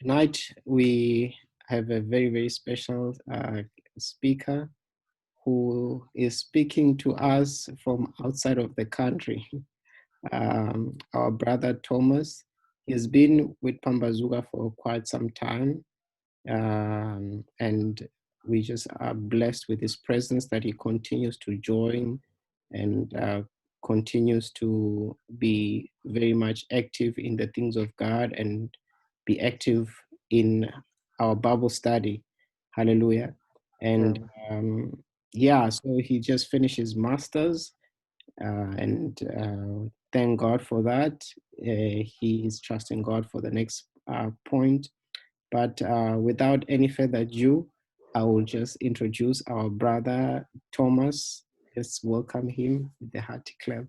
Tonight, we have a very, very special speaker who is speaking to us from outside of the country. Our brother Thomas, he's been with Pambazuga for quite some time, and we just are blessed with his presence, that he continues to join and continues to be very much active in the things of God and be active in our Bible study. Hallelujah. And so he just finished his master's, and thank God for that. He is trusting God for the next point. But without any further ado, I will just introduce our brother Thomas. Let's welcome him with the hearty clap.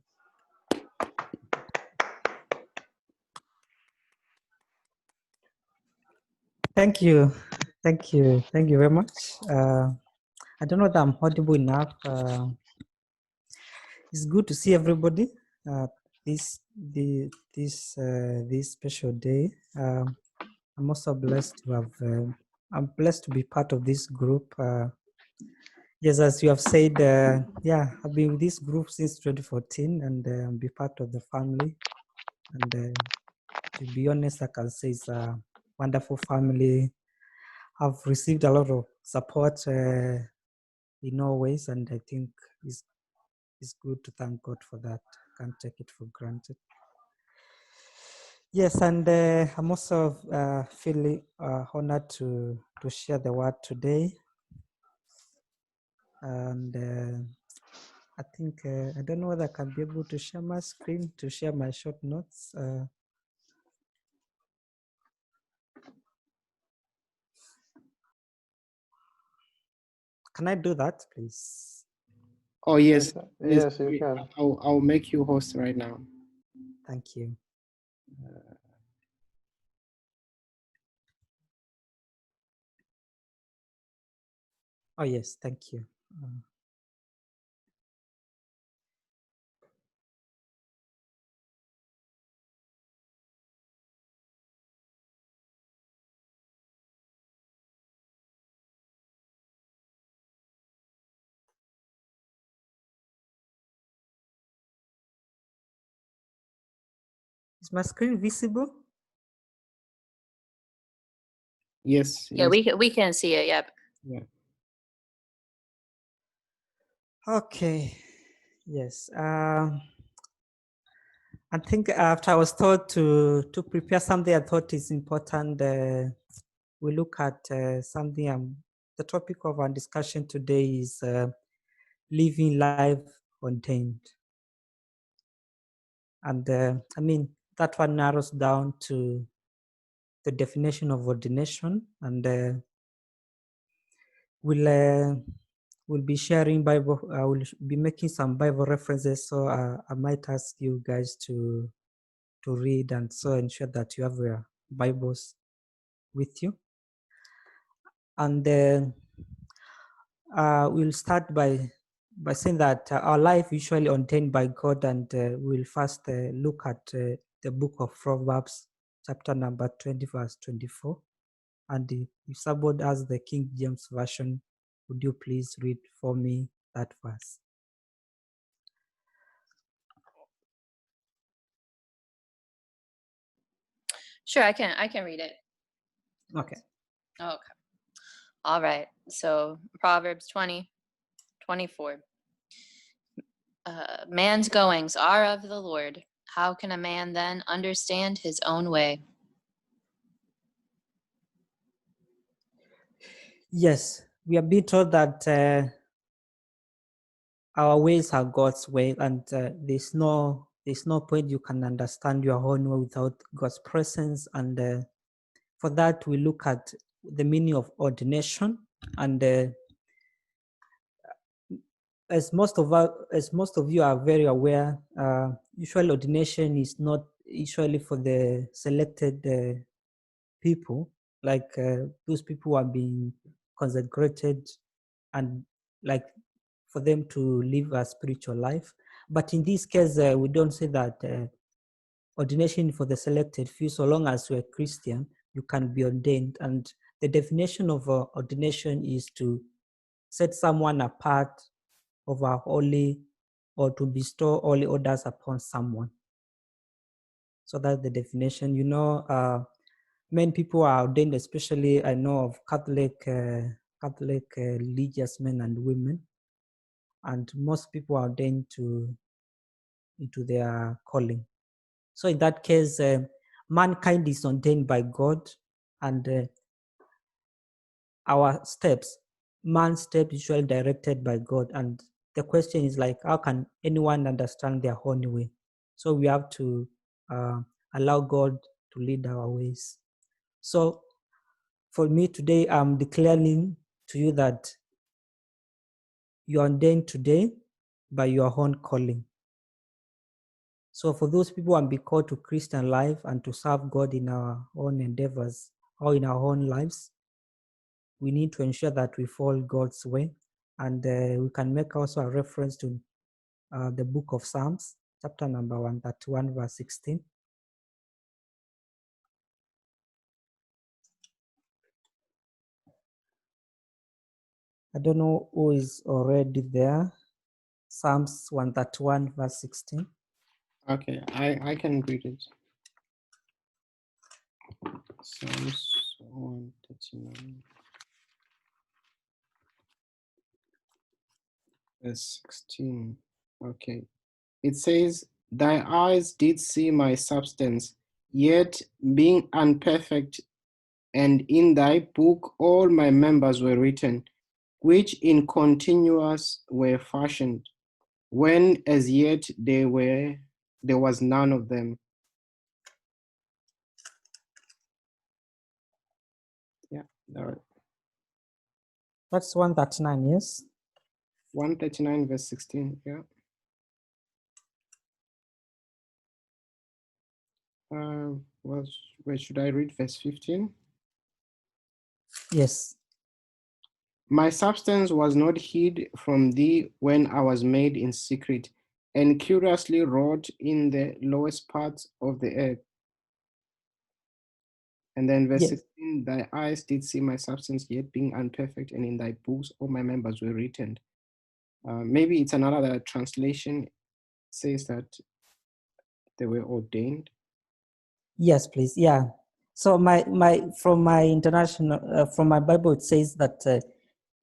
Thank you. Thank you. Thank you very much. I don't know that I'm audible enough. It's good to see everybody this special day. I'm also blessed to have. I'm blessed to be part of this group. Yes, as you have said, I've been with this group since 2014 and be part of the family. And to be honest, I can say it's a wonderful family. I've received a lot of support in all ways, and I think it's good to thank God for that. Can't take it for granted. Yes, and I'm also feeling honored to share the word today. And I think, I don't know whether I can be able to share my screen to share my short notes. Can I do that, please? Oh, yes. Yes, you can. I'll make you host right now. Thank you. Oh, yes, thank you. Is my screen visible? Yes. Yeah, yes. we can see it. Yep. Yeah. Okay. Yes. I think after I was told to prepare something, I thought is important. We look at something. The topic of our discussion today is living life ordained, and that one narrows down to the definition of ordination, and we'll be sharing Bible. I will be making some Bible references, so I might ask you guys to read and so ensure that you have your Bibles with you. And we'll start by saying that our life usually ordained by God, and we'll first look at the book of Proverbs, chapter number 20, verse 24. And if somebody has the King James Version, would you please read for me that verse? Sure, I can read it. Okay. Okay. All right. So Proverbs 20:24. Man's goings are of the Lord. How can a man then understand his own way? Yes, we are being told that our ways are God's way, and there's no point you can understand your own way without God's presence. And for that, we look at the meaning of ordination, and as most of you are very aware, usually ordination is not usually for the selected people, like those people who are being consecrated and like for them to live a spiritual life. But in this case, we don't say that ordination for the selected few, so long as you're a Christian. you can be ordained. And the definition of ordination is to set someone apart of a holy, or to bestow holy orders upon someone. So that's the definition. Many people are ordained, especially I know of Catholic religious men and women, and most people are ordained into their calling. So in that case, mankind is ordained by God, and our steps, man's steps usually directed by God. And the question is like, how can anyone understand their own way? So we have to allow God to lead our ways. So for me today, I'm declaring to you that you are ordained today by your own calling. So for those people who are being called to Christian life and to serve God in our own endeavors or in our own lives, we need to ensure that we follow God's way. And we can make also a reference to the book of Psalms, chapter number 131, verse 16. I don't know who is already there. Psalms 131, verse 16. Okay, I can read it. Psalms 139, verse 16. Okay. It says, "Thy eyes did see my substance, yet being unperfect, and in thy book all my members were written, which in continuous were fashioned, when as yet there was none of them." Yeah, all right. That's 139, yes? 139, verse 16. Yeah. Where should I read? Verse 15. Yes. "My substance was not hid from thee when I was made in secret, and curiously wrought in the lowest parts of the earth." And then verse Yes. 16, "Thy eyes did see my substance, yet being unperfect, and in thy books all my members were written." Maybe it's another translation says that they were ordained. Yes, please. Yeah. So from my international from my Bible, it says that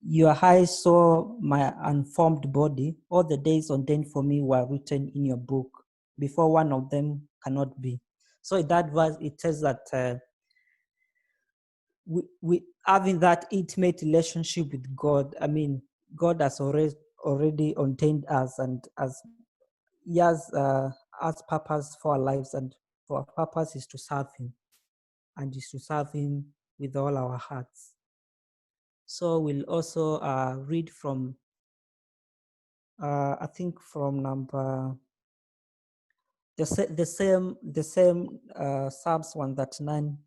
your eyes saw my unformed body. All the days ordained for me were written in your book, before one of them cannot be. So in that verse, it says that we having that intimate relationship with God. I mean, God has already ordained us, and as He has purpose for our lives, and for our purpose is to serve Him, and is to serve Him with all our hearts. So we'll also read from, I think from number, the same Psalms 139.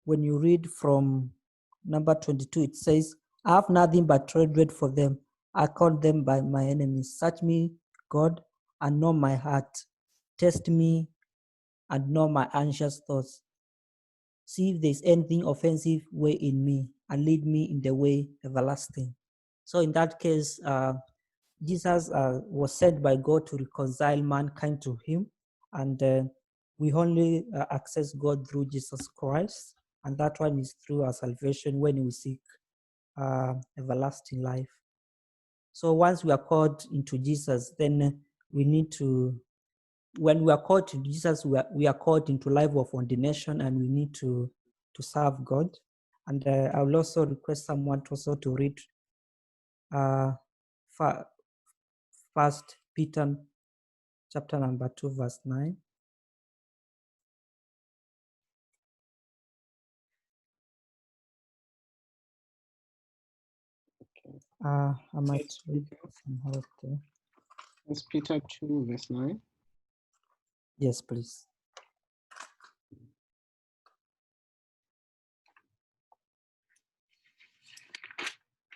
When you read from number 22, it says, "I have nothing but hatred for them. I call them by my enemies. Search me, God, and know my heart. Test me and know my anxious thoughts. See if there's anything offensive way in me, and lead me in the way everlasting." So in that case, Jesus was sent by God to reconcile mankind to Him, and we only access God through Jesus Christ, and that one is through our salvation when we seek everlasting life. So once we are called into Jesus, then we need to, when we are called to Jesus, we are called into life of ordination, and we need to serve God. And I will also request someone to also to read First Peter chapter number 2, verse 9. Okay. I might read from out there. It's Peter 2, verse 9. Yes, please.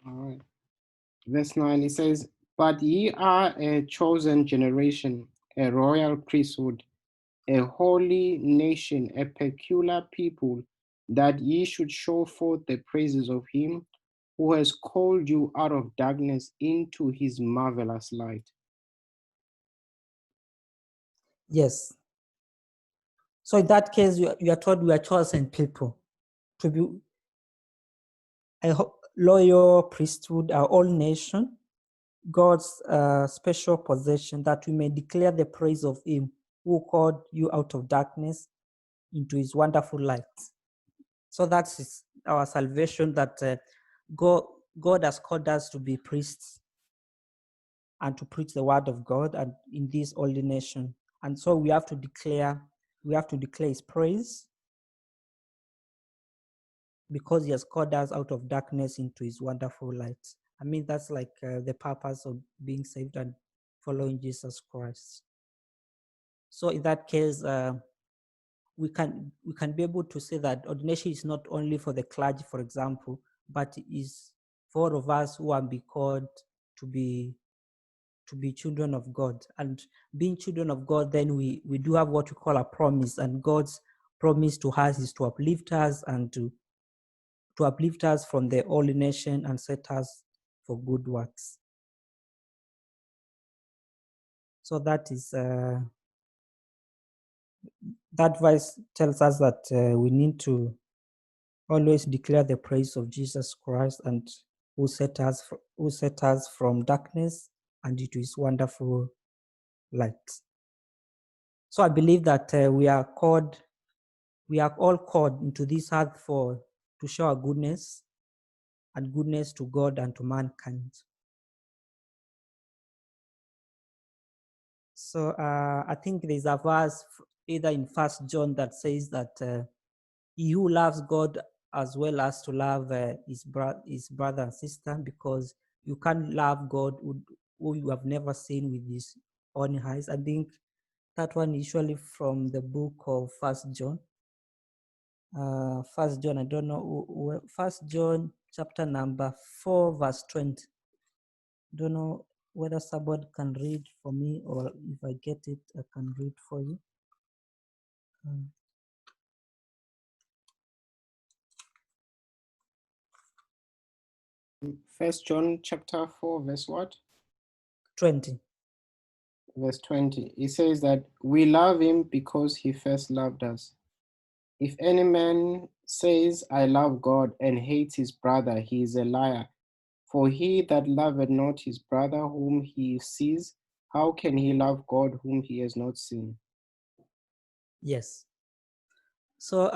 All right. Verse 9, it says, "But ye are a chosen generation, a royal priesthood, a holy nation, a peculiar people, that ye should show forth the praises of him who has called you out of darkness into his marvelous light. Yes. So in that case, you are told we are chosen people to be a loyal priesthood, our own nation, God's special possession, that we may declare the praise of him who called you out of darkness into his wonderful light. So that's our salvation, that God has called us to be priests and to preach the word of God and in this holy nation. And so we have to declare his praise because he has called us out of darkness into his wonderful light. I mean, that's like the purpose of being saved and following Jesus Christ. So in that case, we can be able to say that ordination is not only for the clergy, for example, but is for all of us who are be called to be children of God. And being children of God, then we do have what we call a promise, and God's promise to us is to uplift us and to uplift us from the holy nation and set us for good works. So that is that verse tells us that we need to always declare the praise of Jesus Christ, and who set us from darkness and into his wonderful light. So I believe that we are all called into this earth to show our goodness to God and to mankind. So I think there's a verse either in 1 John that says that he who loves God as well as to love his brother and sister, because you can't love God who you have never seen with his own eyes. I think that one usually from the book of 1 John. 1 John, I don't know, 1 John chapter number 4 verse 20. Don't know whether somebody can read for me, or if I get it, I can read for you. First John chapter 4, verse what? 20. Verse 20. It says that we love him because he first loved us. If any man says, I love God, and hates his brother, he is a liar. For he that loveth not his brother whom he sees, how can he love God whom he has not seen? Yes. So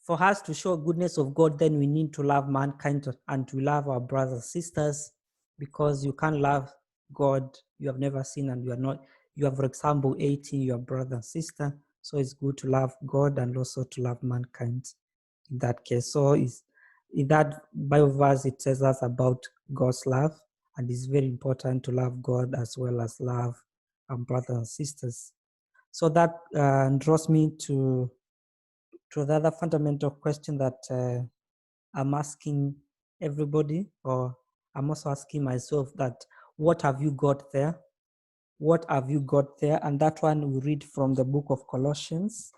for us to show goodness of God, then we need to love mankind and to love our brothers and sisters, because you can't love God you have never seen, and you have, for example, 18, your brother and sister. So it's good to love God and also to love mankind in that case. So in that Bible verse, it tells us about God's love, and it's very important to love God as well as love our brothers and sisters. So that draws me to the other fundamental question that I'm asking everybody, or I'm also asking myself, that what have you got there? What have you got there? And that one we read from the book of Colossians,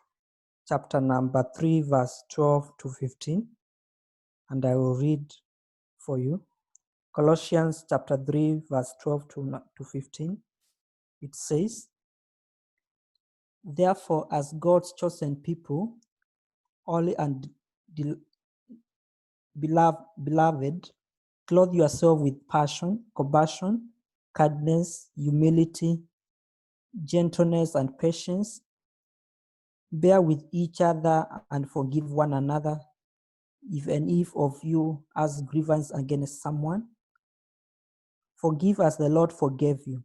chapter number 3, verse 12 to 15. And I will read for you. Colossians chapter 3, verse 12 to 15. It says, therefore, as God's chosen people, holy and beloved, clothe yourself with passion, compassion, kindness, humility, gentleness, and patience. Bear with each other and forgive one another, if any of you has grievance against someone. Forgive as the Lord forgave you.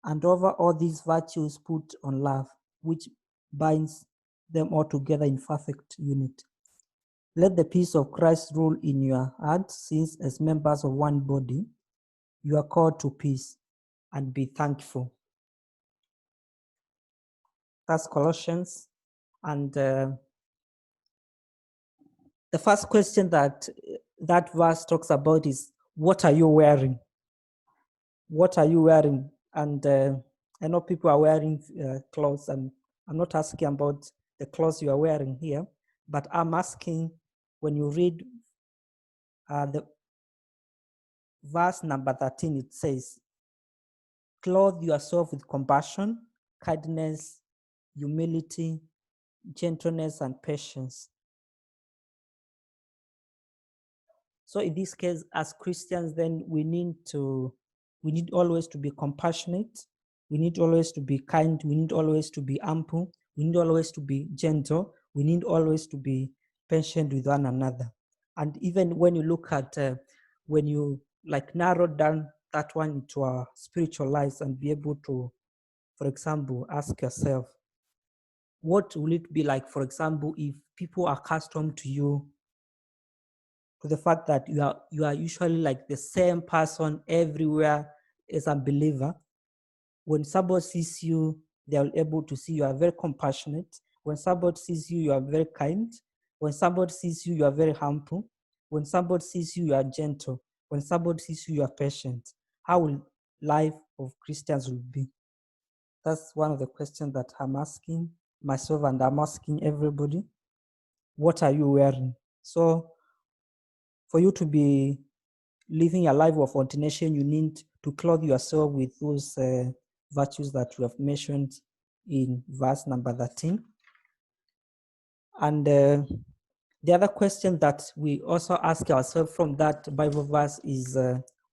And over all these virtues put on love, which binds them all together in perfect unity. Let the peace of Christ rule in your hearts, since as members of one body, you are called to peace, and be thankful. That's Colossians. And the first question that verse talks about is, what are you wearing? What are you wearing? And I know people are wearing clothes, and I'm not asking about the clothes you are wearing here, but I'm asking, when you read the verse number 13, it says, clothe yourself with compassion, kindness, humility, gentleness, and patience. So in this case, as Christians, then we need always to be compassionate. We need always to be kind. We need always to be ample. We need always to be gentle. We need always to be patient with one another. And even when you look at, when you like narrow down that one into our spiritual lives and be able to, for example, ask yourself, what will it be like, for example, if people are accustomed to you, to the fact that you are usually like the same person everywhere as a believer. When somebody sees you, they are able to see you are very compassionate. When somebody sees you, you are very kind. When somebody sees you, you are very humble. When somebody sees you, you are gentle. When somebody sees you, you are patient. How will life of Christians will be? That's one of the questions that I'm asking myself, and I'm asking everybody. What are you wearing? So for you to be living a life of ordination, you need to clothe yourself with those virtues that we have mentioned in verse number 13. And the other question that we also ask ourselves from that Bible verse is,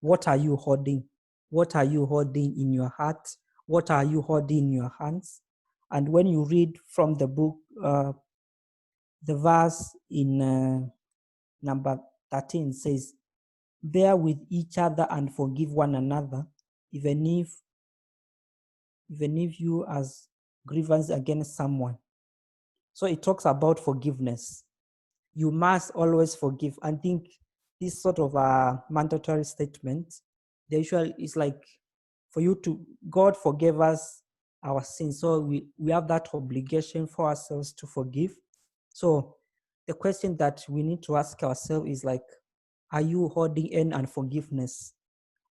what are you holding? What are you holding in your heart? What are you holding in your hands? And when you read from the book, the verse in number 13 says, bear with each other and forgive one another, even if you has grievance against someone. So it talks about forgiveness. You must always forgive. I think this sort of a mandatory statement, the usual is like for you to, God forgave us our sins. So we have that obligation for ourselves to forgive. So the question that we need to ask ourselves is like, are you holding in unforgiveness?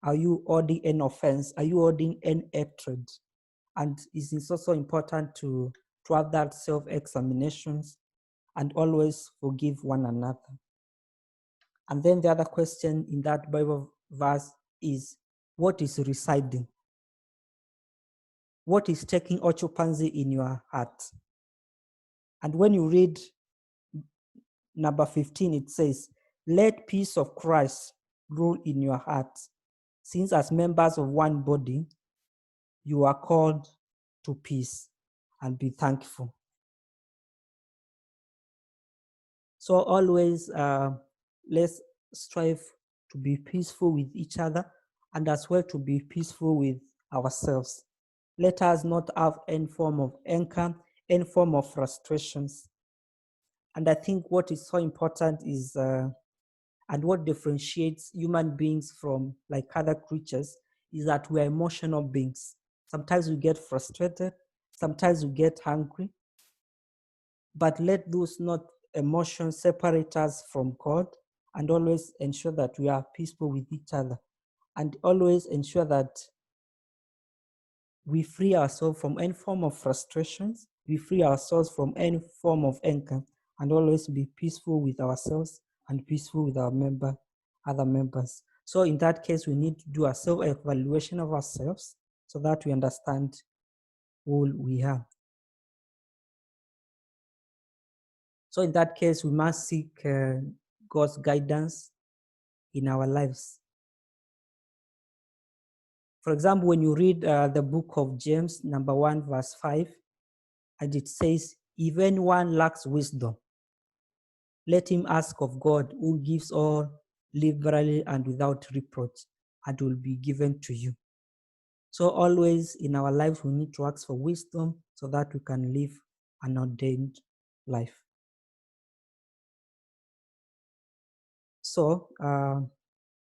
Are you holding an offense? Are you holding an hatred? And it's also important to have that self-examinations and always forgive one another. And then the other question in that Bible verse is, what is residing? What is taking occupancy in your heart? And when you read number 15, it says, let peace of Christ rule in your heart, since as members of one body, you are called to peace, and be thankful. So always let's strive to be peaceful with each other, and as well to be peaceful with ourselves. Let us not have any form of anger, any form of frustrations. And I think what is so important is, and what differentiates human beings from like other creatures, is that we are emotional beings. Sometimes we get frustrated, sometimes we get hungry, but let those not emotions separate us from God, and always ensure that we are peaceful with each other, and always ensure that we free ourselves from any form of frustrations, we free ourselves from any form of anger, and always be peaceful with ourselves and peaceful with our other members. So in that case, we need to do a self-evaluation of ourselves so that we understand who we are. So in that case, we must seek God's guidance in our lives. For example, when you read the book of James, number 1, verse 5, and it says, if anyone lacks wisdom, let him ask of God, who gives all liberally and without reproach, and will be given to you. So always in our lives, we need to ask for wisdom so that we can live an ordained life. So the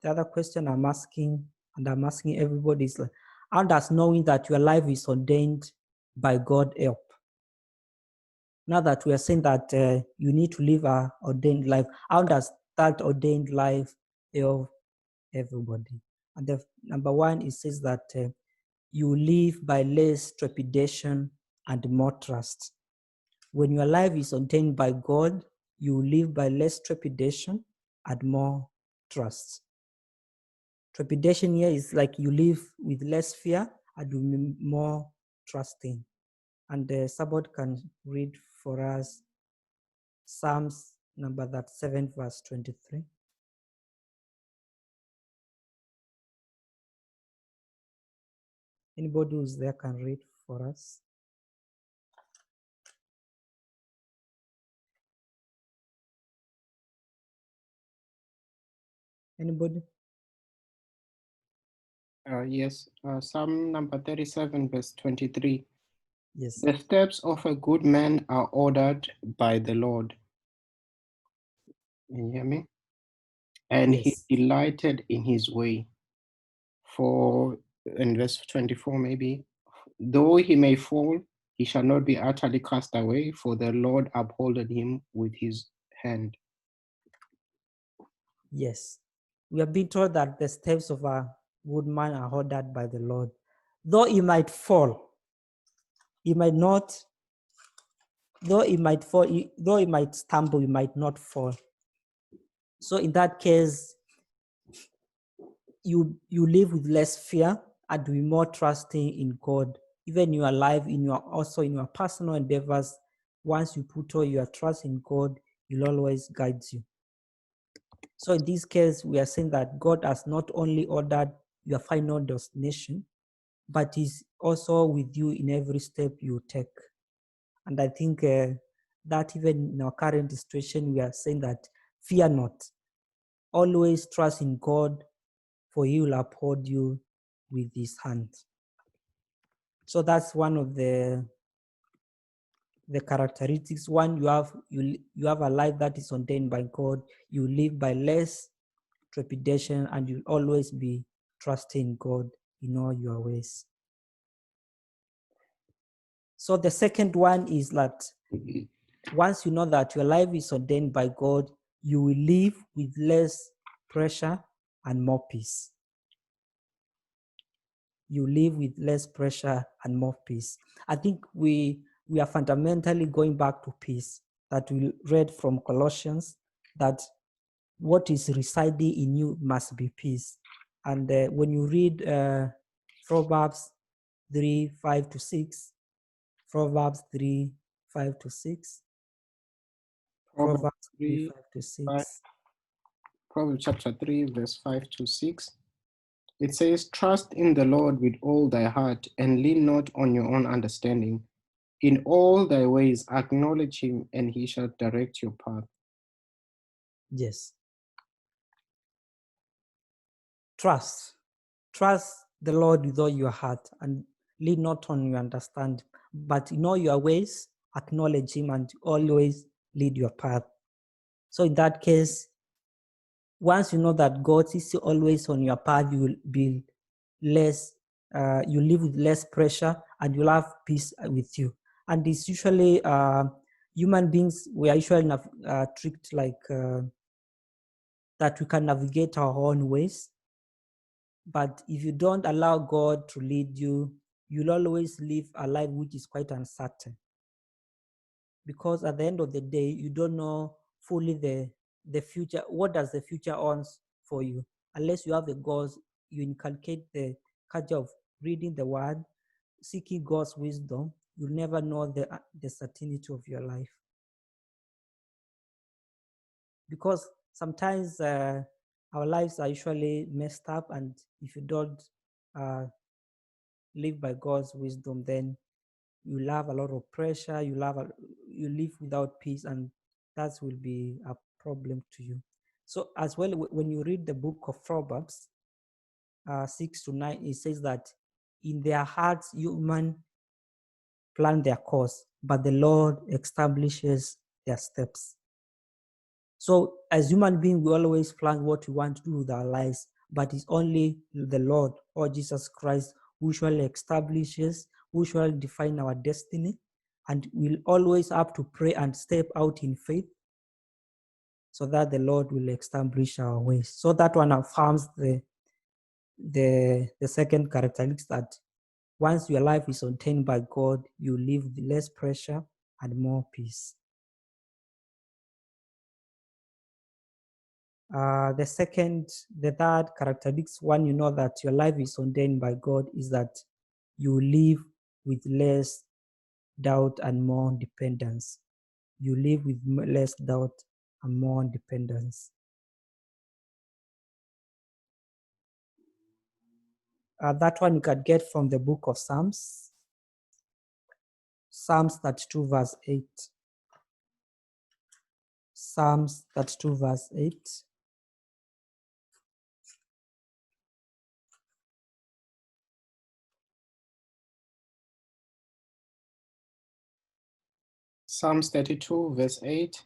other question I'm asking, and I'm asking everybody, is like, how does knowing that your life is ordained by God help? Now that we are saying that you need to live an ordained life, how does that ordained life help everybody? And the number 1, it says that you live by less trepidation and more trust. When your life is ordained by God, you live by less trepidation and more trust. Trepidation here is like you live with less fear and more trusting. And the Sabbath can read for us Psalms number 7, verse 23. Anybody who's there can read for us. Anybody? Yes, Psalm number 37, verse 23. Yes. The steps of a good man are ordered by the Lord. Can you hear me? And he Yes. delighted in his way. In verse 24 maybe, though he may fall, he shall not be utterly cast away, for the Lord upholdeth him with his hand. Yes. We have been told that the steps of a good man are ordered by the Lord. Though he might fall, he might not, though he might fall, though he might stumble, he might not fall. So in that case, you live with less fear and be more trusting in God. Even in your life, also in your personal endeavors, once you put all your trust in God, He'll always guide you. So in this case, we are saying that God has not only ordered your final destination, but is also with you in every step you take. And I think that even in our current situation, we are saying that fear not. Always trust in God, for He will uphold you with His hand. So that's one of the characteristics. One, you have a life that is ordained by God. You live by less trepidation, and you'll always be trusting God in all your ways. So the second one is that once you know that your life is ordained by God, you will live with less pressure and more peace. You live with less pressure and more peace. I think we are fundamentally going back to peace that we read from Colossians, that what is residing in you must be peace. And when you read Proverbs 3, 5 to 6, Proverbs 3, 5 to 6, Proverbs 3, 5 to 6. Proverbs chapter 3, verse 5 to 6. It says, trust in the Lord with all thy heart, and lean not on your own understanding. In all thy ways acknowledge him, and he shall direct your path. Yes. Trust the Lord with all your heart, and lean not on your understanding, but in all your ways acknowledge him, and always lead your path. So in that case, once you know that God is always on your path, you will be less, you live with less pressure, and you'll have peace with you. And it's usually human beings, we are usually tricked like that we can navigate our own ways. But if you don't allow God to lead you, you'll always live a life which is quite uncertain. Because at the end of the day, you don't know fully the future. What does the future hold for you? Unless you have the goals, you inculcate the culture of reading the word, seeking God's wisdom, you'll never know the certainty of your life. Because sometimes our lives are usually messed up, and if you don't live by God's wisdom, then you'll have a lot of pressure, you live without peace, and that will be a problem to you. So as well, when you read the book of Proverbs 6 to 9, it says that in their hearts human plan their course, but the Lord establishes their steps. So as human beings, we always plan what we want to do with our lives, but it's only the Lord or Jesus Christ who shall establishes, who shall define our destiny, and we'll always have to pray and step out in faith so that the Lord will establish our ways. So that one affirms the second characteristic, that once your life is ordained by God, you live with less pressure and more peace. The third characteristics, one, you know that your life is ordained by God, is that you live with less doubt and more dependence. You live with less doubt and more dependence. That one you can get from the book of Psalms. Psalms 32 verse 8. Psalms 32 verse 8. Psalms 32, verse 8.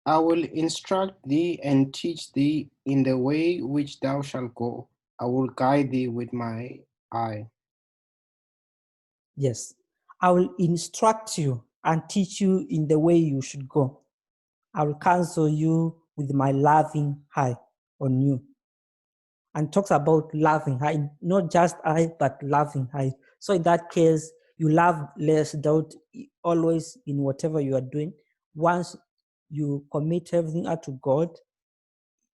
I will instruct thee and teach thee in the way which thou shalt go. I will guide thee with my eye. Yes. I will instruct you and teach you in the way you should go. I will counsel you with my loving eye on you. And talks about loving eye, not just eye, but loving eye. So in that case, you love less doubt always in whatever you are doing. Once you commit everything up to God,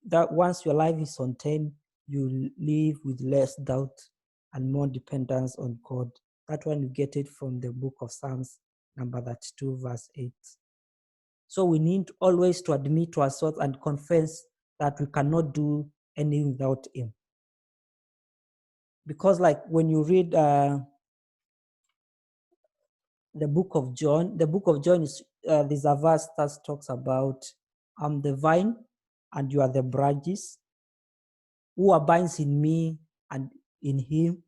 that once your life is ordained, you live with less doubt and more dependence on God. That one you get it from the book of Psalms, number 32, verse 8. So we need always to admit to ourselves and confess that we cannot do anything without Him. Because like when you read the book of John is, there's a verse that talks about, I'm the vine and you are the branches. Who abides in me and in him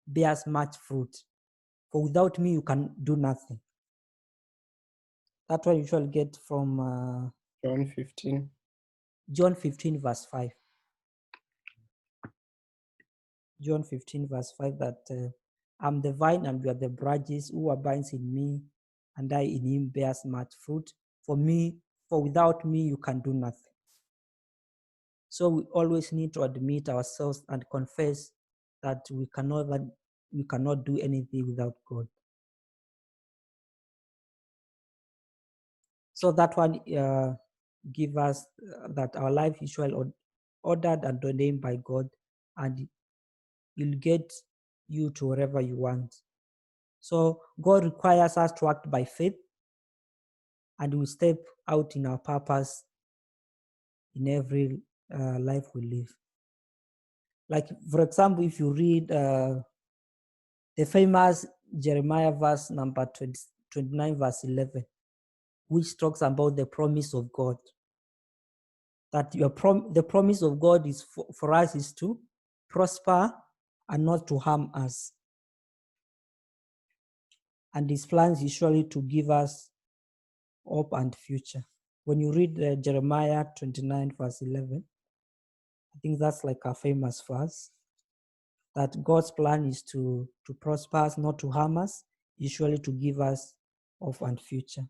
bears much fruit. For without me, you can do nothing. That's what you shall get from John 15. John 15, verse 5. John 15, verse 5, that I'm the vine and you are the branches. Who abides in me and I in him bears much fruit. For without me, you can do nothing. So we always need to admit ourselves and confess that we cannot do anything without God. So that one give us that our life is well ordered and ordained by God, and He'll get you to wherever you want. So God requires us to act by faith, and we step out in our purpose in every life we live. Like, for example, if you read the famous Jeremiah verse number 29, verse 11, which talks about the promise of God. That the promise of God is for us is to prosper and not to harm us. And His plans is surely to give us hope and future. When you read Jeremiah 29, verse 11, I think that's like a famous verse, that God's plan is to prosper us, not to harm us, is surely to give us hope and future.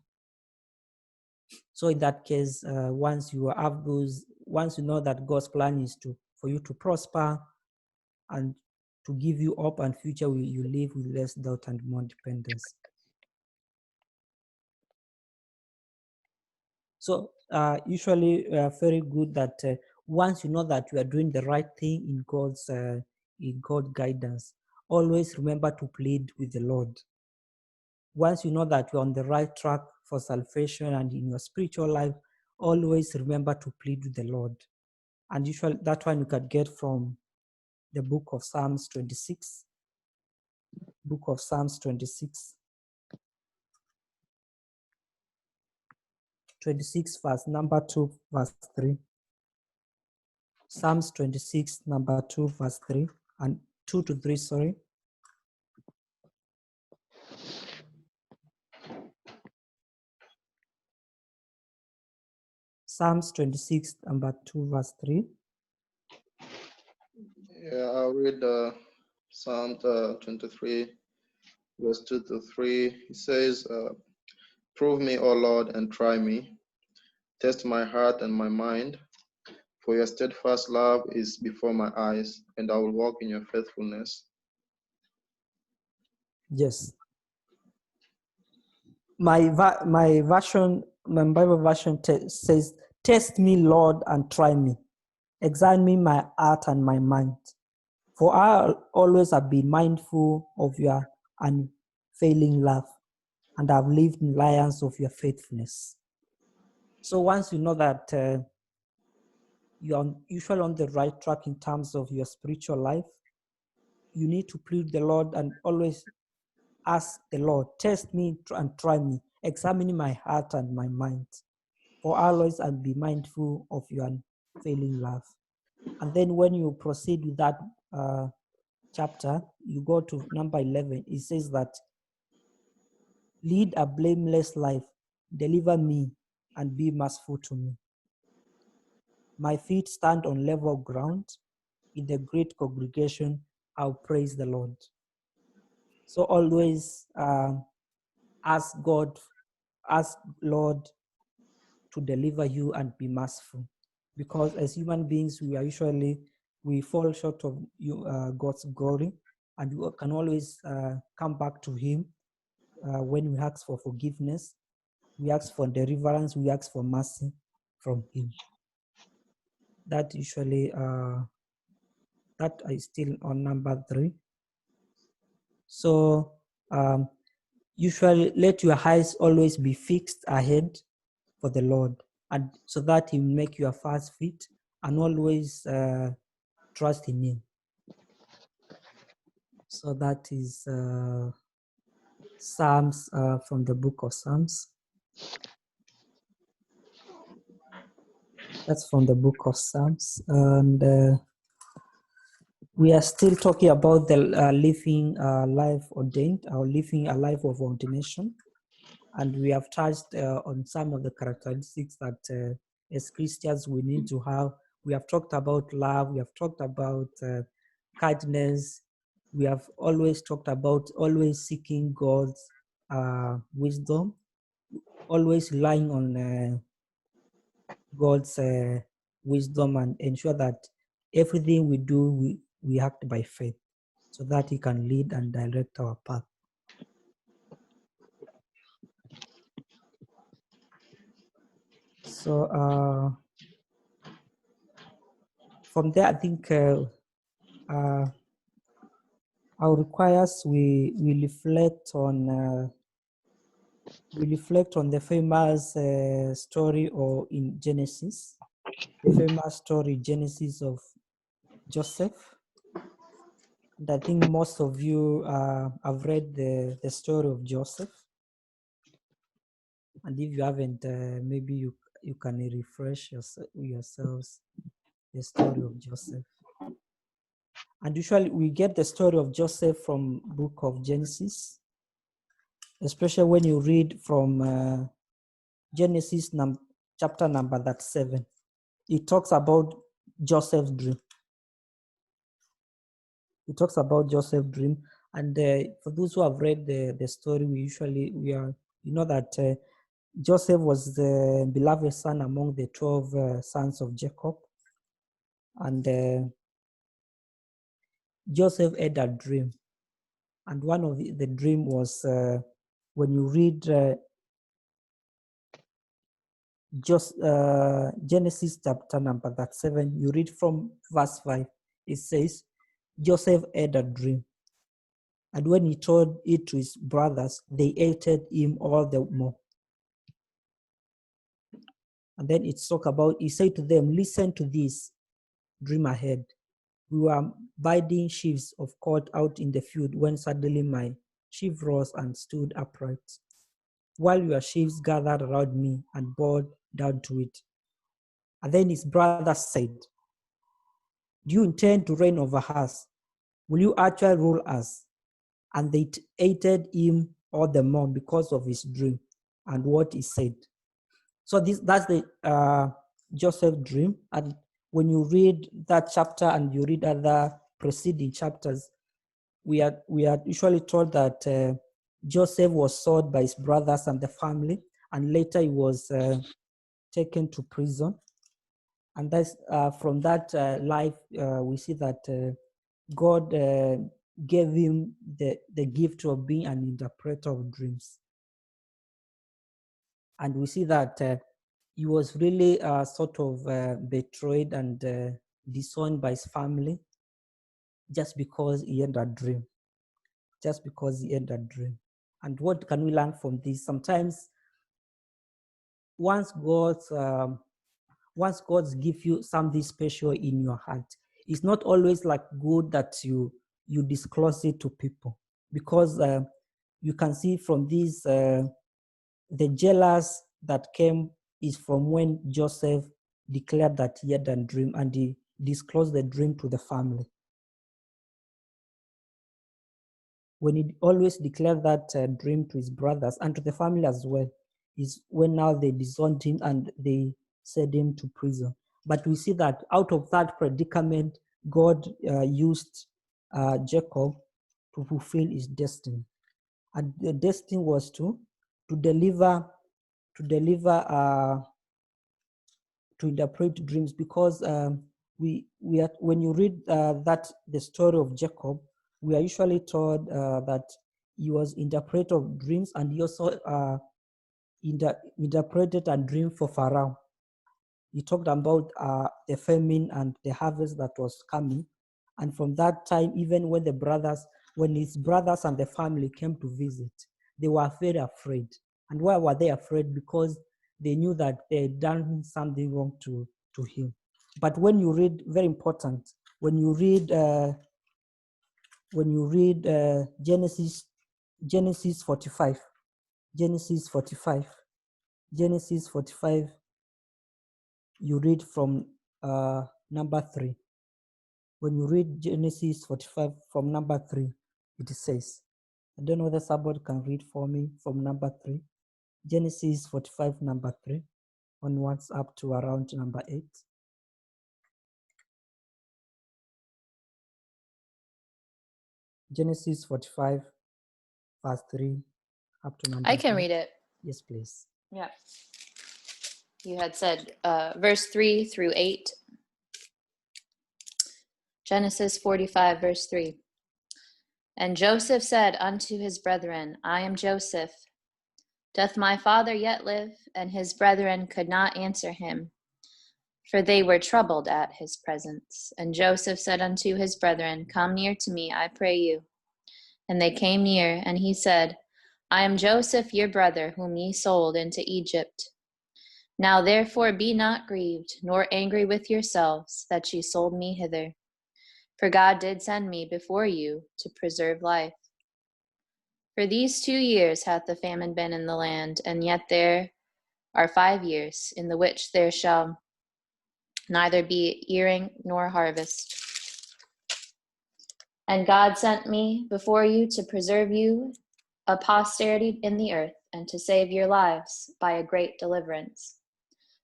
So in that case, once you know that God's plan is for you to prosper and to give you hope and future, you live with less doubt and more dependence. So usually very good that once you know that you are doing the right thing in God's guidance, always remember to plead with the Lord. Once you know that you're on the right track for salvation and in your spiritual life, always remember to plead with the Lord. And usually that one you can get from the book of Psalms 26. Book of Psalms 26. 26 verse number 2 verse 3. Psalms 26 number 2 verse 3 and 2 to 3, sorry. Psalms 26 number 2 verse 3. Yeah, I'll read Psalm 23 verse 2 to 3. It says, prove me, O Lord, and try me. Test my heart and my mind. For your steadfast love is before my eyes, and I will walk in your faithfulness. Yes. my Bible version says, "Test me, Lord, and try me. Examine my heart and my mind. For I always have been mindful of your unfailing love, and have lived in reliance of your faithfulness." So once you know that you're usually on the right track in terms of your spiritual life, you need to plead the Lord and always ask the Lord, "Test me and try me, examine my heart and my mind. For always I'll be mindful of your unfailing love." And then when you proceed with that chapter, you go to number 11. It says that, "Lead a blameless life, deliver me, and be merciful to me. My feet stand on level ground. In the great congregation, I'll praise the Lord." So always ask Lord to deliver you and be merciful, because as human beings we fall short of God's glory, and we can always come back to Him when we ask for forgiveness, we ask for deliverance, we ask for mercy from Him. That usually that is still on number 3. So usually let your eyes always be fixed ahead for the Lord, and so that He will make your fast feet, and always trust in Him. So that is Psalms, from the book of Psalms. That's from the book of Psalms, and we are still talking about the living life ordained, or living a life of ordination. And we have touched on some of the characteristics that as Christians we need to have. We have talked about love, we have talked about kindness, we have always talked about always seeking God's wisdom, always relying on God's wisdom, and ensure that everything we do, we act by faith, so that He can lead and direct our path. So from there, I think our requires we reflect on the famous story or in Genesis, the famous story Genesis of Joseph. And I think most of you have read the story of Joseph. And if you haven't, maybe you can refresh yourselves the story of Joseph. And usually we get the story of Joseph from book of Genesis, especially when you read from Genesis chapter number 7. It talks about Joseph's dream. It talks about Joseph's dream. And for those who have read the story, you know that Joseph was the beloved son among the 12 sons of Jacob. And Joseph had a dream. And one of the dream was, when you read Genesis chapter number 7, you read from verse 5. It says, "Joseph had a dream, and when he told it to his brothers, they hated him all the more." And then it's talk about, he said to them, "Listen to this dream ahead. We were binding sheaves of corn out in the field when suddenly my sheaf rose and stood upright, while your sheaves gathered around me and bowed down to it." And then his brothers said, "Do you intend to reign over us? Will you actually rule us?" And they hated him all the more because of his dream and what he said. So that's the Joseph dream. And when you read that chapter and you read other preceding chapters, we are usually told that Joseph was sold by his brothers and the family, and later he was taken to prison. And that's from that life we see that God gave him the gift of being an interpreter of dreams. And we see that he was really sort of betrayed and disowned by his family just because he had a dream. Just because he had a dream. And what can we learn from this? Sometimes once God's give you something special in your heart, it's not always like good that you disclose it to people, because you can see from this the jealous that came is from when Joseph declared that he had a dream and he disclosed the dream to the family. When he always declared that dream to his brothers and to the family as well, is when now they disowned him and they sent him to prison. But we see that out of that predicament, God used Jacob to fulfill his destiny. And the destiny was to deliver, to interpret dreams, because when you read the story of Jacob, we are usually told that he was interpreter of dreams, and he also interpreted a dream for Pharaoh. He talked about the famine and the harvest that was coming, and from that time, even when his brothers and the family came to visit, they were very afraid. And why were they afraid? Because they knew that they had done something wrong to him. But when you read, very important, when you read Genesis 45, Genesis 45, you read from number 3. When you read Genesis 45 from number 3, it says, I don't know whether somebody can read for me from number 3. Genesis 45, number 3, onwards up to around number 8. Genesis 45, verse 3, up to number I can 8. read it. Yes, please. Yeah. You had said verse 3 through 8. Genesis 45, verse 3. And Joseph said unto his brethren, I am Joseph. Doth my father yet live? And his brethren could not answer him, for they were troubled at his presence. And Joseph said unto his brethren, Come near to me, I pray you. And they came near, and he said, I am Joseph your brother, whom ye sold into Egypt. Now therefore be not grieved, nor angry with yourselves, that ye sold me hither. For God did send me before you to preserve life. For these 2 years hath the famine been in the land, and yet there are 5 years, in the which there shall neither be earing nor harvest. And God sent me before you to preserve you a posterity in the earth, and to save your lives by a great deliverance.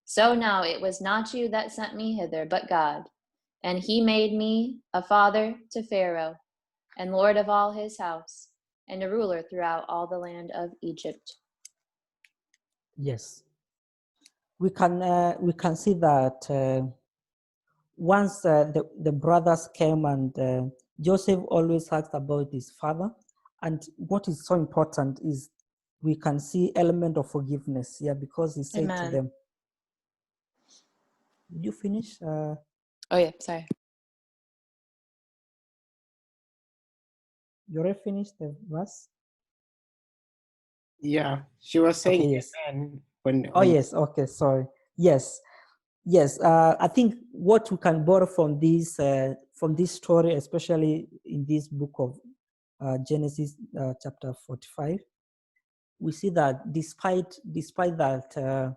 So now it was not you that sent me hither, but God. And he made me a father to Pharaoh, and lord of all his house, and a ruler throughout all the land of Egypt. Yes. We can see that once the brothers came, and Joseph always asked about his father. And what is so important is we can see element of forgiveness here, because he said Amen. to them, did you finish? Oh yeah, sorry. You already finished the verse? Yeah, she was saying, Okay, yes. amen, when Oh, yes. Okay, sorry. Yes. I think what we can borrow from this story, especially in this book of Genesis chapter 45, we see that despite that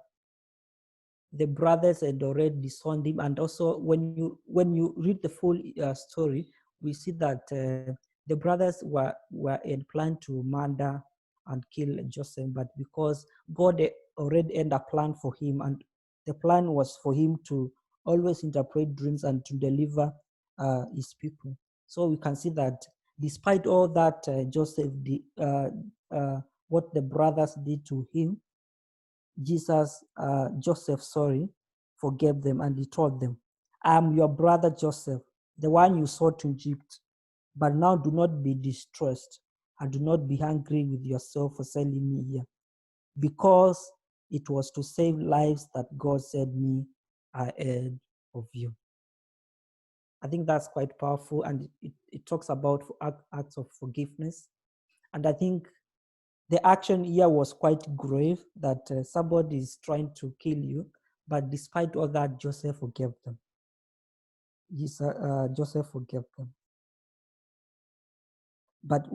the brothers had already disowned him, and also when you read the full story, we see that the brothers had planned to murder and kill Joseph, but because God already had a plan for him, and the plan was for him to always interpret dreams and to deliver his people. So we can see that despite all that Joseph did, what the brothers did to him, Joseph, forgave them, and he told them, I am your brother Joseph, the one you sold to Egypt. But now do not be distressed, and do not be angry with yourself for selling me here, because it was to save lives that God said me ahead of you. I think that's quite powerful, and it talks about acts of forgiveness. And I think the action here was quite grave, that somebody is trying to kill you, but despite all that, Joseph forgave them. Joseph forgave them. But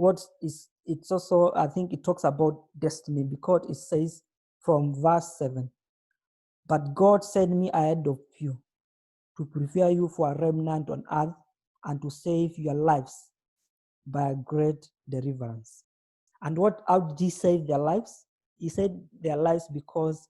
it's also, I think it talks about destiny, because it says from verse 7, but God sent me ahead of you to prepare you for a remnant on earth and to save your lives by a great deliverance. And how did he save their lives? He saved their lives because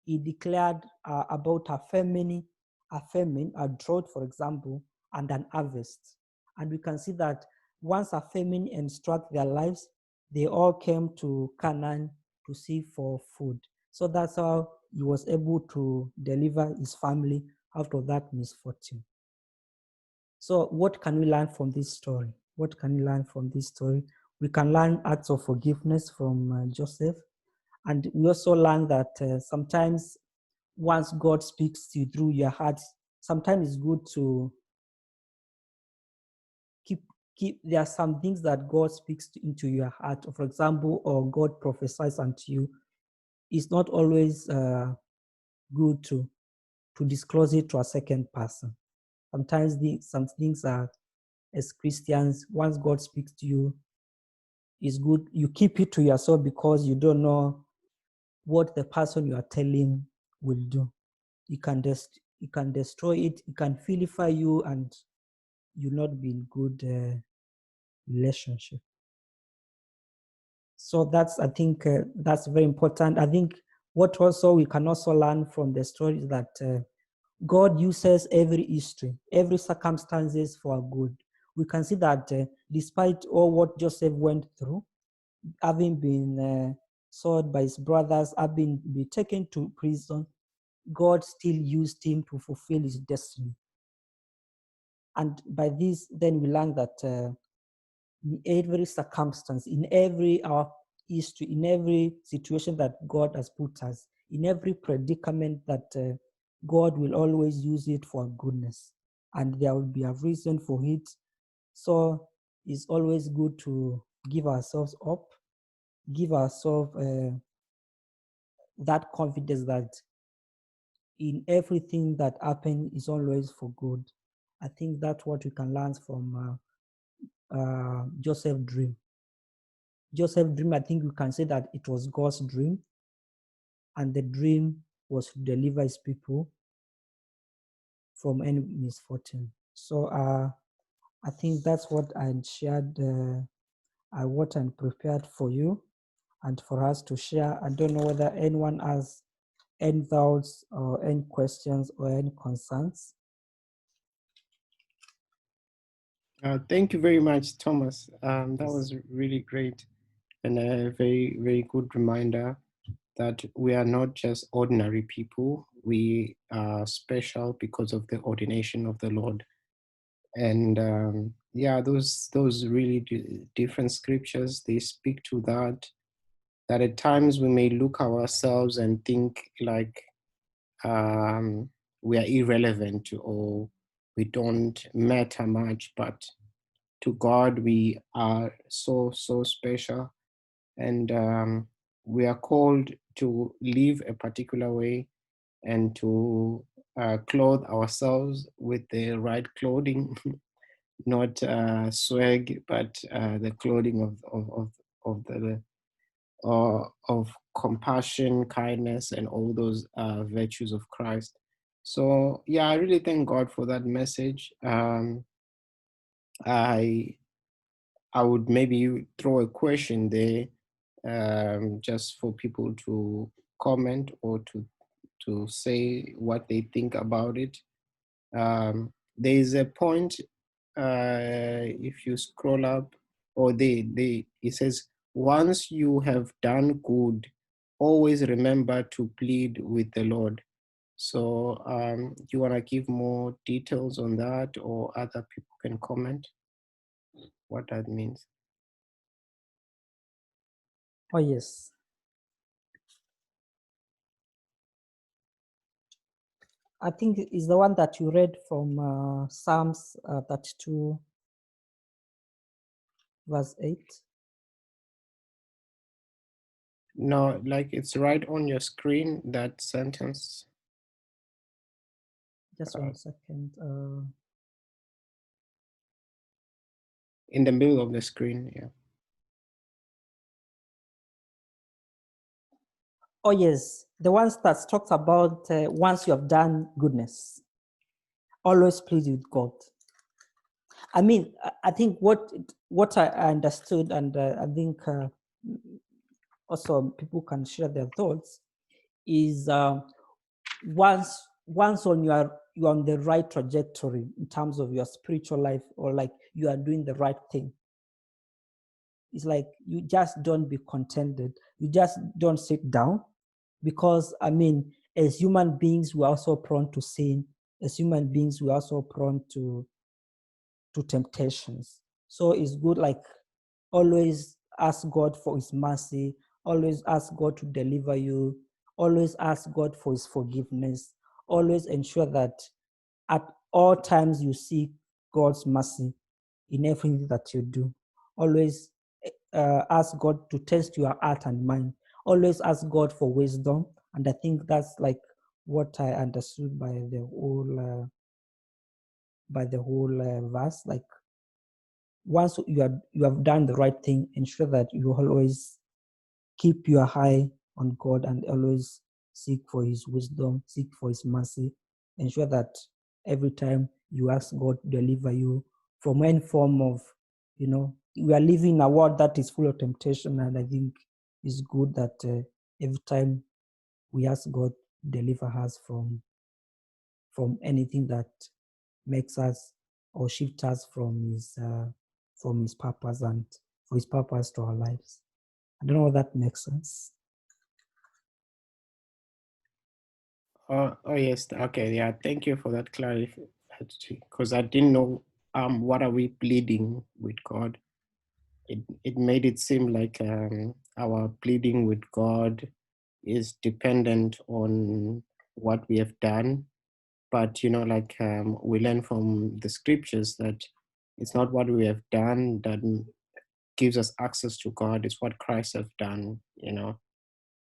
he declared about a famine, a drought, for example, and an harvest. And we can see that once a famine struck their lives, they all came to Canaan to seek for food. So that's how he was able to deliver his family out of that misfortune. So what can we learn from this story? What can we learn from this story? We can learn acts of forgiveness from Joseph. And we also learn that sometimes once God speaks to you through your heart, sometimes it's good to there are some things that God speaks into your heart. For example, or God prophesies unto you. It's not always good to disclose it to a second person. Sometimes some things are, as Christians, once God speaks to you, it's good you keep it to yourself, because you don't know what the person you are telling will do. It can destroy it, it can vilify you, and you'll not be in good relationship. So I think that's very important. I think what also we can also learn from the story is that God uses every history, every circumstances for good. We can see that despite all what Joseph went through, having been sold by his brothers, having been taken to prison, God still used him to fulfill his destiny. And by this, then we learn that in every circumstance, in every our history, in every situation that God has put us, in every predicament, that God will always use it for goodness, and there will be a reason for it. So it's always good to give ourselves up, give ourselves that confidence that in everything that happens is always for good. I think that's what we can learn from Joseph's dream. Joseph's dream, I think we can say that it was God's dream, and the dream was to deliver his people from any misfortune. So I think that's what I shared, what I prepared for you and for us to share. I don't know whether anyone has any doubts or any questions or any concerns. Thank you very much, Thomas. That Yes. was really great and a very, very good reminder that we are not just ordinary people. We are special because of the ordination of the Lord. And yeah, those really different scriptures, they speak to that at times we may look ourselves and think like we are irrelevant or we don't matter much, but to God we are so special, and we are called to live a particular way and to clothe ourselves with the right clothing, not swag, but the clothing of the of compassion, kindness, and all those virtues of Christ. So yeah, I really thank God for that message. I would maybe throw a question there, just for people to comment or to say what they think about it. There is a point, if you scroll up, or it says, once you have done good, always remember to plead with the Lord. So do you want to give more details on that, or other people can comment what that means? Oh, yes. I think is the one that you read from Psalms 32, verse 8. No, like it's right on your screen, that sentence. Just 1 second. In the middle of the screen, yeah. Oh yes, the ones that talks about once you have done goodness, always please with God. I mean, I think what I understood, and I think also people can share their thoughts, is once you're on the right trajectory in terms of your spiritual life, or like you are doing the right thing. It's like you just don't be contented. You just don't sit down, because I mean, as human beings, we're also prone to sin. As human beings, we're also prone to temptations. So it's good, like, always ask God for his mercy, always ask God to deliver you, always ask God for his forgiveness, always ensure that at all times you seek God's mercy in everything that you do. Always ask God to test your heart and mind. Always ask God for wisdom. And I think that's like what I understood by the whole verse. Like, once you have done the right thing, ensure that you always keep your eye on God and always seek for his wisdom, seek for his mercy. Ensure that every time you ask God to deliver you from any form of, we are living in a world that is full of temptation, and I think it's good that every time we ask God to deliver us from anything that makes us or shift us from his purpose and for his purpose to our lives. I don't know if that makes sense. Oh yes, okay, yeah. Thank you for that clarification, because I didn't know what are we pleading with God. It made it seem like our pleading with God is dependent on what we have done, but like we learn from the scriptures that it's not what we have done that gives us access to God. It's what Christ have done.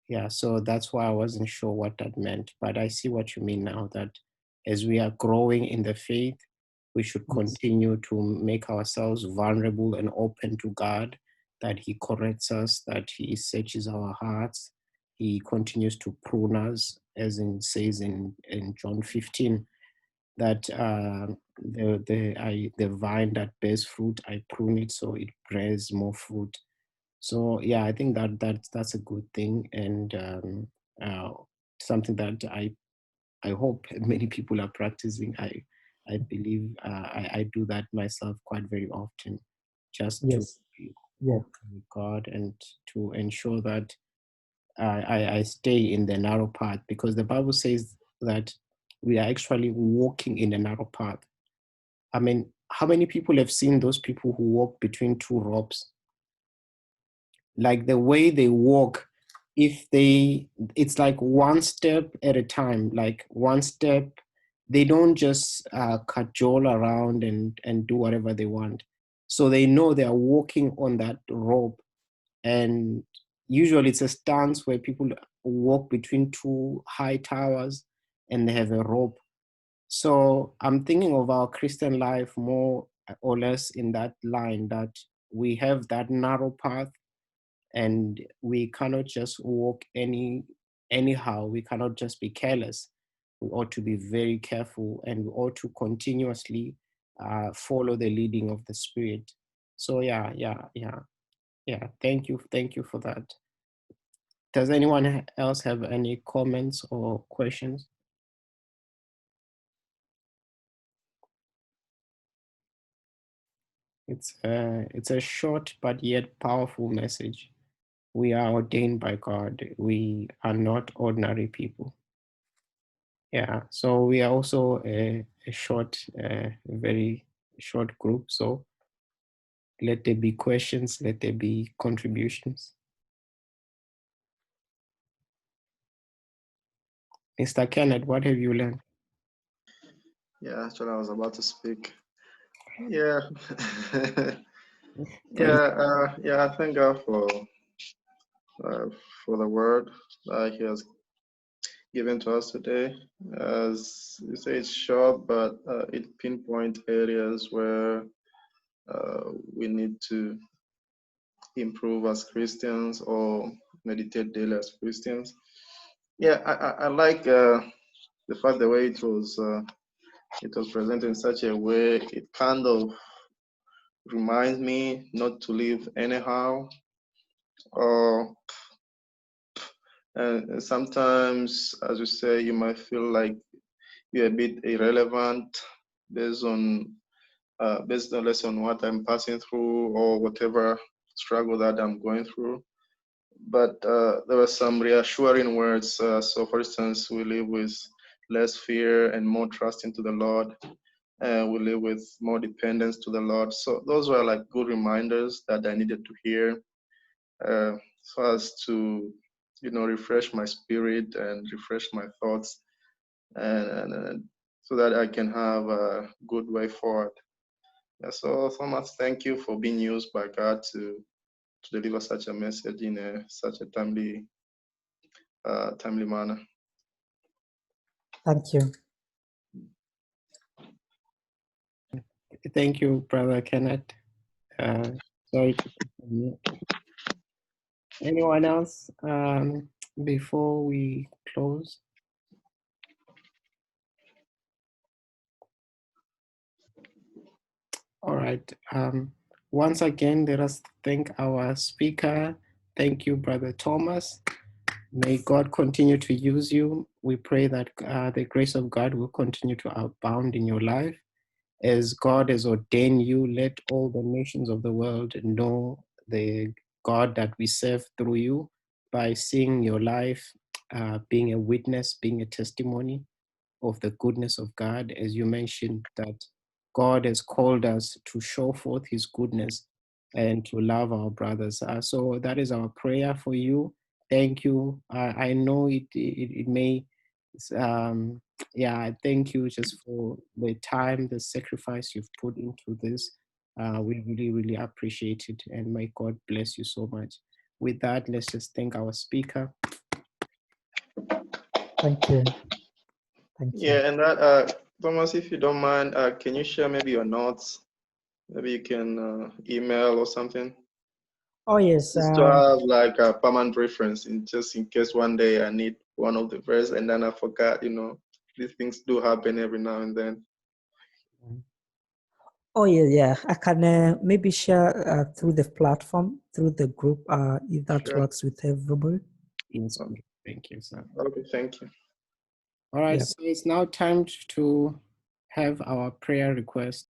Yeah, so that's why I wasn't sure what that meant, but I see what you mean now, that as we are growing in the faith, we should continue to make ourselves vulnerable and open to God, that he corrects us, that he searches our hearts, he continues to prune us, as it says in John 15, that the vine that bears fruit, I prune it so it bears more fruit. So yeah, I think that's a good thing, and something that I hope many people are practicing. I believe I do that myself quite very often, just to walk with God and to ensure that I stay in the narrow path, because the Bible says that we are actually walking in the narrow path. I mean, how many people have seen those people who walk between two ropes? Like the way they walk, it's like one step at a time, like one step. They don't just cajole around and do whatever they want. So they know they are walking on that rope. And usually it's a stance where people walk between two high towers and they have a rope. So I'm thinking of our Christian life more or less in that line, that we have that narrow path, and we cannot just walk anyhow. We cannot just be careless. We ought to be very careful, and we ought to continuously follow the leading of the Spirit. So yeah. Thank you for that. Does anyone else have any comments or questions? It's a short but yet powerful message. We are ordained by God. We are not ordinary people. Yeah, so we are also a short, very short group. So let there be questions, let there be contributions. Mr. Kenneth, what have you learned? Yeah, actually, I was about to speak. Yeah. Praise I thank God for the word that He has given to us today. As you say, it's short, but it pinpoints areas where we need to improve as Christians or meditate daily as Christians. Yeah, I like the fact the way it was presented in such a way. It kind of reminds me not to live anyhow, or and sometimes, as you say, you might feel like you're a bit irrelevant based on less on what I'm passing through or whatever struggle that I'm going through. But there were some reassuring words. So, for instance, we live with less fear and more trust into the Lord. We live with more dependence to the Lord. So those were like good reminders that I needed to hear, so as to, refresh my spirit and refresh my thoughts, and so that I can have a good way forward. So Thomas, thank you for being used by God to deliver such a message in such a timely manner. Thank you. Thank you, Brother Kenneth. Sorry to continue. Anyone else before we close? All right. Once again, let us thank our speaker. Thank you, Brother Thomas. May God continue to use you. We pray that the grace of God will continue to abound in your life. As God has ordained you, let all the nations of the world know the God that we serve through you by seeing your life being a witness, being a testimony of the goodness of God. As you mentioned, that God has called us to show forth his goodness and to love our brothers. So that is our prayer for you. Thank you. I know it may, thank you just for the time, the sacrifice you've put into this. We really, really appreciate it. And may God bless you so much. With that, let's just thank our speaker. Thank you. Thank you. Yeah, and that Thomas, if you don't mind, can you share maybe your notes? Maybe you can email or something. Oh, yes. Just to have like a permanent reference, just in case one day I need one of the verse and then I forgot. These things do happen every now and then. Oh, yeah. I can maybe share through the platform, through the group, if that Sure. works with everybody. Yes, thank you, sir. Okay, thank you. All right, Yeah. so it's now time to have our prayer request.